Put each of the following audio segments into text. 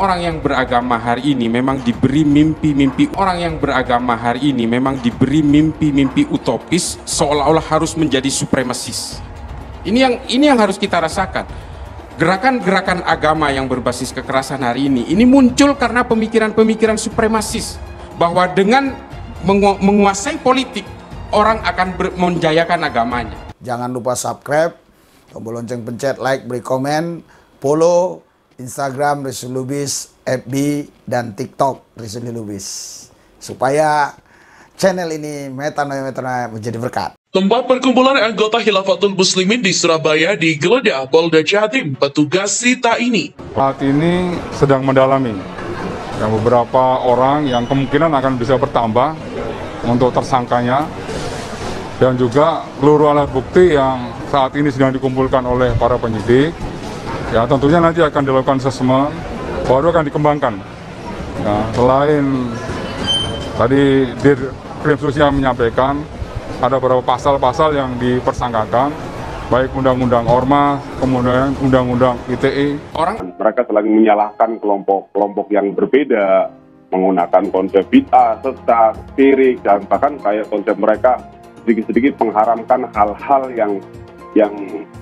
Orang yang beragama hari ini memang diberi mimpi-mimpi. Orang yang beragama hari ini memang diberi mimpi-mimpi utopis, seolah-olah harus menjadi supremasis. Ini yang harus kita rasakan. Gerakan-gerakan agama yang berbasis kekerasan hari ini muncul karena pemikiran-pemikiran supremasis, bahwa dengan menguasai politik, orang akan menjayakan agamanya. Jangan lupa subscribe, tombol lonceng pencet, like, beri komen, follow Instagram Rizky Lubis, FB, dan TikTok Rizky Lubis, supaya channel ini metanoia menjadi berkat. Tempat perkumpulan anggota Khilafatul Muslimin di Surabaya digeledah Polda Jatim, petugas sita ini. Saat ini sedang mendalami yang beberapa orang yang kemungkinan akan bisa bertambah untuk tersangkanya, dan juga seluruh alat bukti yang saat ini sedang dikumpulkan oleh para penyidik. Ya, tentunya nanti akan dilakukan assessment, baru akan dikembangkan. Nah, selain tadi Krim Susnya menyampaikan, ada beberapa pasal-pasal yang dipersangkakan, baik Undang-Undang Ormas, kemudian Undang-Undang ITE. Mereka selalu menyalahkan kelompok yang berbeda, menggunakan konsep bid'ah, sesat, syirik, dan bahkan kayak konsep mereka sedikit-sedikit mengharamkan hal-hal yang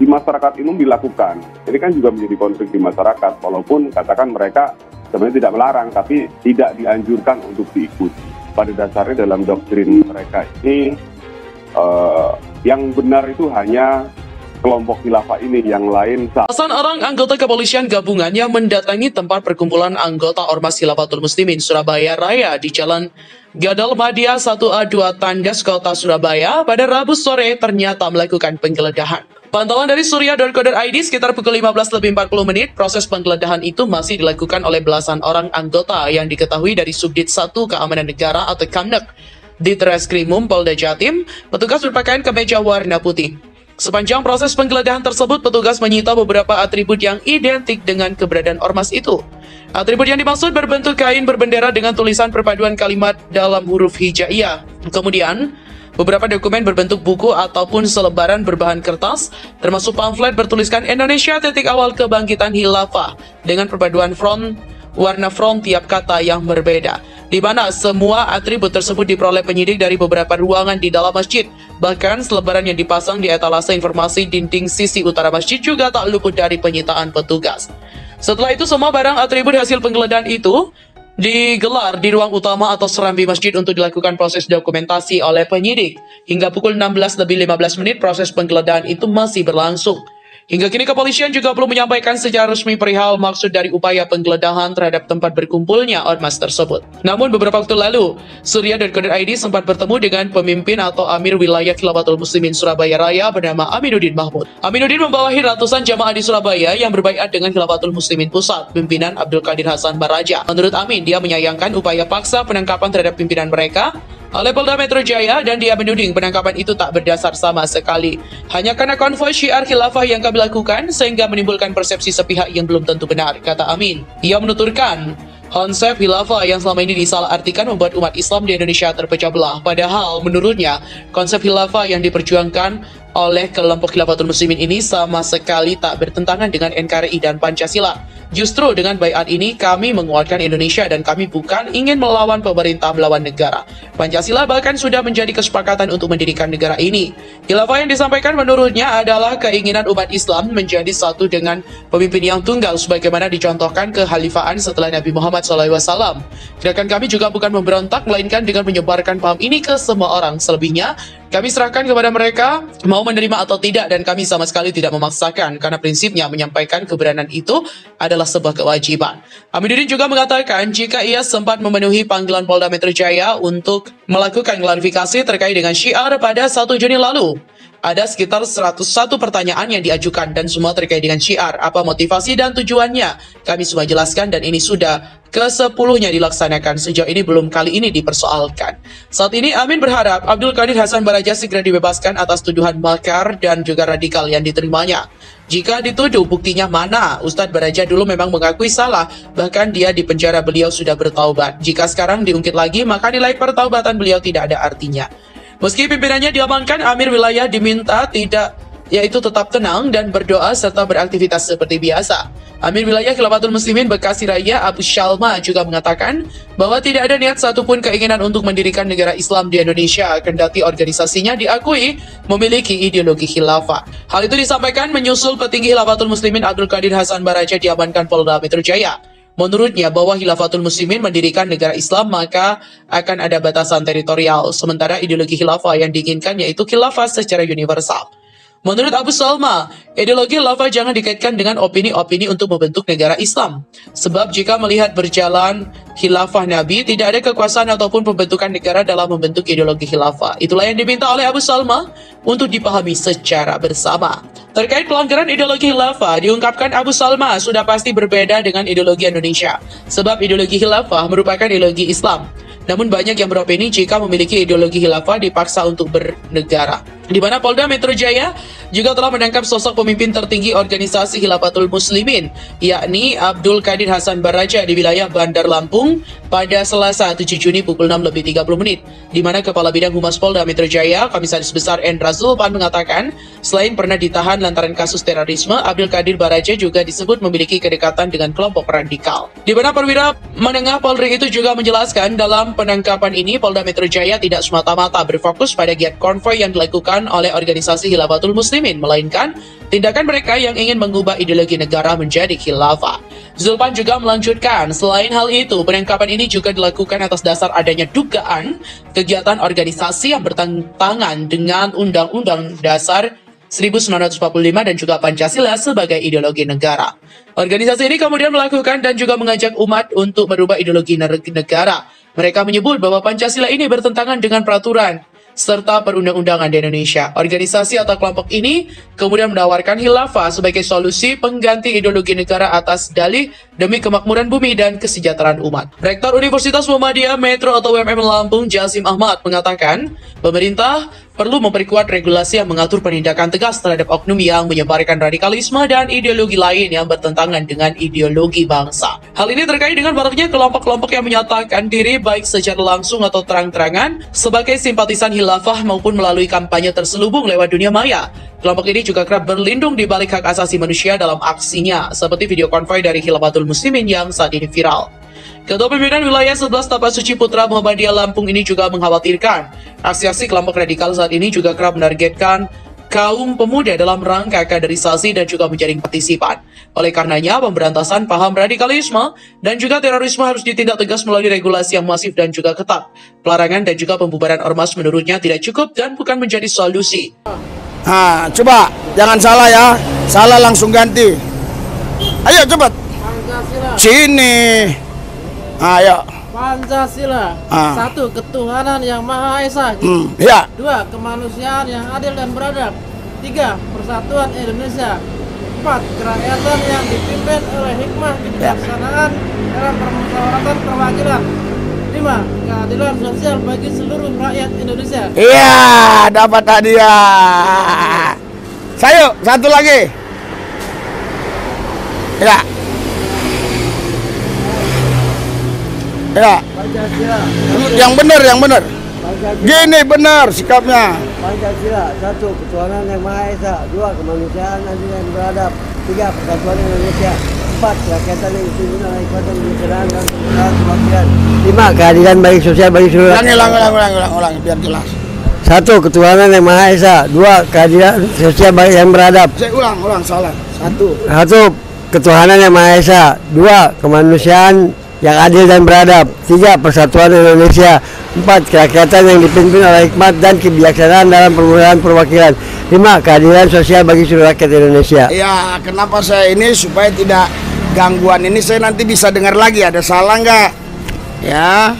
di masyarakat ini dilakukan. Ini kan juga menjadi konflik di masyarakat, walaupun katakan mereka sebenarnya tidak melarang, tapi tidak dianjurkan untuk diikuti. Pada dasarnya dalam doktrin mereka ini, yang benar itu hanya kelompok khilafah ini, yang lain salah. Belasan orang anggota kepolisian gabungan yang mendatangi tempat perkumpulan anggota Ormas Khilafatul Muslimin Surabaya Raya di Jalan Gadal Madia 1A2 Tandas Kota Surabaya pada Rabu sore ternyata melakukan penggeledahan. Pantauan dari surya.co.id sekitar pukul 15:40 proses penggeledahan itu masih dilakukan oleh belasan orang anggota yang diketahui dari Subdit 1 Keamanan Negara atau Kamnek di Treskrimum Polda Jatim. Petugas berpakaian kemeja warna putih. Sepanjang proses penggeledahan tersebut, petugas menyita beberapa atribut yang identik dengan keberadaan ormas itu. Atribut yang dimaksud berbentuk kain berbendera dengan tulisan perpaduan kalimat dalam huruf hijaiyah. Kemudian, beberapa dokumen berbentuk buku ataupun selebaran berbahan kertas, termasuk pamflet bertuliskan Indonesia titik awal kebangkitan khilafah dengan perpaduan warna front tiap kata yang berbeda, di mana semua atribut tersebut diperoleh penyidik dari beberapa ruangan di dalam masjid. Bahkan selebaran yang dipasang di etalase informasi dinding sisi utara masjid juga tak luput dari penyitaan petugas. Setelah itu, semua barang atribut hasil penggeledahan itu digelar di ruang utama atau serambi masjid untuk dilakukan proses dokumentasi oleh penyidik. Hingga pukul 16:15 proses penggeledahan itu masih berlangsung. Hingga kini kepolisian juga belum menyampaikan secara resmi perihal maksud dari upaya penggeledahan terhadap tempat berkumpulnya ormas tersebut. Namun beberapa waktu lalu, surya.co.id sempat bertemu dengan pemimpin atau Amir Wilayah Khilafatul Muslimin Surabaya Raya bernama Aminuddin Mahmud. Aminuddin membawahi ratusan jamaah di Surabaya yang berbaiat dengan Khilafatul Muslimin Pusat, pimpinan Abdul Qadir Hasan Baraja. Menurut Amin, dia menyayangkan upaya paksa penangkapan terhadap pimpinan mereka oleh Polda Metro Jaya, dan dia menuding penangkapan itu tak berdasar sama sekali. Hanya karena konvoi syiar khilafah yang kami lakukan sehingga menimbulkan persepsi sepihak yang belum tentu benar, kata Amin. Ia menuturkan, konsep khilafah yang selama ini disalahartikan membuat umat Islam di Indonesia terpecah belah. Padahal menurutnya, konsep khilafah yang diperjuangkan oleh kelompok Khilafatul Muslimin ini sama sekali tak bertentangan dengan NKRI dan Pancasila. Justru dengan baiat ini kami menguatkan Indonesia dan kami bukan ingin melawan pemerintah, melawan negara. Pancasila bahkan sudah menjadi kesepakatan untuk mendirikan negara ini. Khilafah yang disampaikan menurutnya adalah keinginan umat Islam menjadi satu dengan pemimpin yang tunggal sebagaimana dicontohkan kekhalifahan setelah Nabi Muhammad SAW. Gerakan kami juga bukan memberontak, melainkan dengan menyebarkan paham ini ke semua orang. Selebihnya, kami serahkan kepada mereka mau menerima atau tidak, dan kami sama sekali tidak memaksakan karena prinsipnya menyampaikan kebenaran itu adalah sebuah kewajiban. Aminuddin juga mengatakan jika ia sempat memenuhi panggilan Polda Metro Jaya untuk melakukan klarifikasi terkait dengan syiar pada 1 Juni lalu. Ada sekitar 101 pertanyaan yang diajukan dan semua terkait dengan syiar, apa motivasi dan tujuannya. Kami semua jelaskan dan ini sudah ke-10-nya dilaksanakan. Sejauh ini belum kali ini dipersoalkan. Saat ini Amin berharap Abdul Qadir Hasan Baraja segera dibebaskan atas tuduhan makar dan juga radikal yang diterimanya. Jika dituduh, buktinya mana? Ustadz Baraja dulu memang mengakui salah, bahkan dia di penjara beliau sudah bertaubat. Jika sekarang diungkit lagi, maka nilai pertaubatan beliau tidak ada artinya. Meski pimpinannya diamankan, Amir Wilayah diminta tidak yaitu tetap tenang dan berdoa serta beraktivitas seperti biasa. Amir Wilayah Khilafatul Muslimin Bekasi Raya Abu Shalma juga mengatakan bahwa tidak ada niat satupun keinginan untuk mendirikan negara Islam di Indonesia, kendati organisasinya diakui memiliki ideologi khilafah. Hal itu disampaikan menyusul petinggi Khilafatul Muslimin Abdul Qadir Hasan Baraja diamankan Polda Metro Jaya. Menurutnya bahwa Khilafatul Muslimin mendirikan negara Islam maka akan ada batasan teritorial, sementara ideologi khilafah yang diinginkan yaitu khilafah secara universal. Menurut Abu Salma, ideologi khilafah jangan dikaitkan dengan opini-opini untuk membentuk negara Islam. Sebab jika melihat berjalan khilafah Nabi, tidak ada kekuasaan ataupun pembentukan negara dalam membentuk ideologi khilafah. Itulah yang diminta oleh Abu Salma untuk dipahami secara bersama. Terkait pelanggaran ideologi khilafah, diungkapkan Abu Salma sudah pasti berbeda dengan ideologi Indonesia. Sebab ideologi khilafah merupakan ideologi Islam. Namun banyak yang beropini jika memiliki ideologi khilafah dipaksa untuk bernegara. Di mana Polda Metro Jaya juga telah menangkap sosok pemimpin tertinggi organisasi Khilafatul Muslimin, yakni Abdul Qadir Hasan Baraja di wilayah Bandar Lampung pada Selasa 7 Juni pukul 6.30, di mana Kepala Bidang Humas Polda Metro Jaya, Komisaris Besar Endra Zulpan mengatakan, selain pernah ditahan lantaran kasus terorisme, Abdul Qadir Baraja juga disebut memiliki kedekatan dengan kelompok radikal. Di mana perwira menengah Polri itu juga menjelaskan dalam penangkapan ini Polda Metro Jaya tidak semata-mata berfokus pada giat konvoi yang dilakukan oleh organisasi Khilafatul Muslimin, melainkan tindakan mereka yang ingin mengubah ideologi negara menjadi khilafah. Zulpan juga melanjutkan, selain hal itu, penangkapan ini juga dilakukan atas dasar adanya dugaan kegiatan organisasi yang bertentangan dengan Undang-Undang Dasar 1945 dan juga Pancasila sebagai ideologi negara. Organisasi ini kemudian melakukan dan juga mengajak umat untuk merubah ideologi negara. Mereka menyebut bahwa Pancasila ini bertentangan dengan peraturan serta perundang-undangan di Indonesia. Organisasi atau kelompok ini kemudian menawarkan khilafah sebagai solusi pengganti ideologi negara atas dalih demi kemakmuran bumi dan kesejahteraan umat. Rektor Universitas Muhammadiyah Metro atau UMM Lampung, Jasim Ahmad, mengatakan pemerintah perlu memperkuat regulasi yang mengatur penindakan tegas terhadap oknum yang menyebarkan radikalisme dan ideologi lain yang bertentangan dengan ideologi bangsa. Hal ini terkait dengan maraknya kelompok-kelompok yang menyatakan diri baik secara langsung atau terang-terangan sebagai simpatisan khilafah maupun melalui kampanye terselubung lewat dunia maya. Kelompok ini juga kerap berlindung di balik hak asasi manusia dalam aksinya, seperti video konvoi dari Khilafatul Muslimin yang saat ini viral. Ketua Pimpinan Wilayah 11 Tapak Suci Putra Muhammadiyah Lampung ini juga mengkhawatirkan aksi-aksi kelompok radikal saat ini juga kerap menargetkan kaum pemuda dalam rangka kaderisasi dan juga menjaring partisipan. Oleh karenanya, pemberantasan paham radikalisme dan juga terorisme harus ditindak tegas melalui regulasi yang masif dan juga ketat. Pelarangan dan juga pembubaran ormas menurutnya tidak cukup dan bukan menjadi solusi. Nah, coba jangan salah ya, salah langsung ganti. Ayo cepat. Pancasila. Sini. Ayo. Pancasila. Satu, ketuhanan yang Maha Esa. Ya. Dua, kemanusiaan yang adil dan beradab. Tiga, persatuan Indonesia. Empat, kerakyatan yang dipimpin oleh hikmah kebijaksanaan dalam permusyawaratan perwakilan. Lima, keadilan sosial bagi seluruh rakyat Indonesia. Iya, dapat hadiah. Sayo, satu lagi. Ya. Ya. Pancasila. Yang benar, yang benar. Pancasila. Gini benar sikapnya. Pancasila. Satu, ketuhanan yang Maha Esa. Dua, kemanusiaan adil dan beradab. Tiga, persatuan Indonesia. Empat, kerakyatan yang dipimpin oleh hikmah kebijaksanaan dan perwakilan. Lima, keadilan bagi sosial bagi seluruh rakyat. Ulang, biar jelas. Satu, ketuhanan yang Maha Esa. Dua, keadilan sosial bagi yang beradab. Saya ulang, salah. Satu, ketuhanan yang Maha Esa. Dua, kemanusiaan yang adil dan beradab. Tiga, persatuan Indonesia. Empat, kerakyatan yang dipimpin oleh hikmat dan kebijaksanaan dalam pemilihan perwakilan. Lima, keadilan sosial bagi seluruh rakyat Indonesia. Ya, kenapa saya ini supaya tidak gangguan ini saya nanti bisa dengar lagi ada salah nggak? Ya.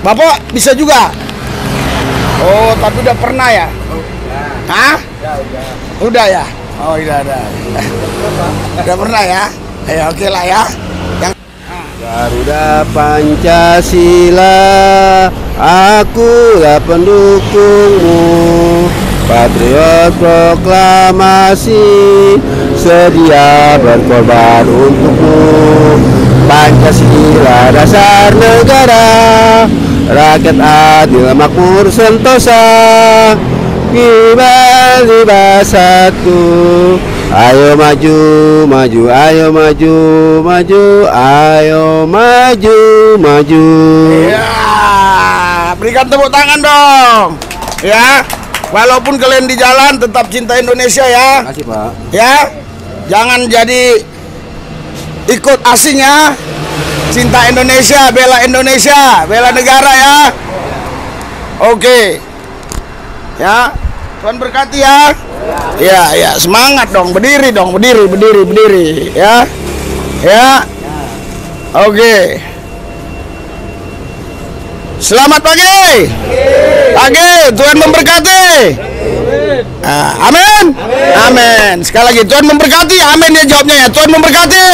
Bapak bisa juga? Oh, tapi udah pernah ya? Hah? Udah ya? Oh, udah. Udah pernah ya? Ayo, oke lah ya. Garuda Pancasila, akulah pendukungmu. Patriot proklamasi, sedia berkorban untukmu. Pancasila dasar negara, rakyat adil makmur sentosa. Kibar di satu. Ayo maju, maju, ayo maju, maju, ayo maju, maju. Ya, berikan tepuk tangan dong. Ya, walaupun kalian di jalan tetap cinta Indonesia ya. Terima kasih, Pak. Ya, jangan jadi ikut asing ya. Cinta Indonesia, bela negara ya. Oke. Ya, Tuhan berkati ya. Ya, semangat dong, berdiri ya. Ya. Oke. Selamat pagi. Tuhan memberkati. Amin. Amin. Sekali lagi Tuhan memberkati. Amin ya jawabnya ya. Tuhan memberkati.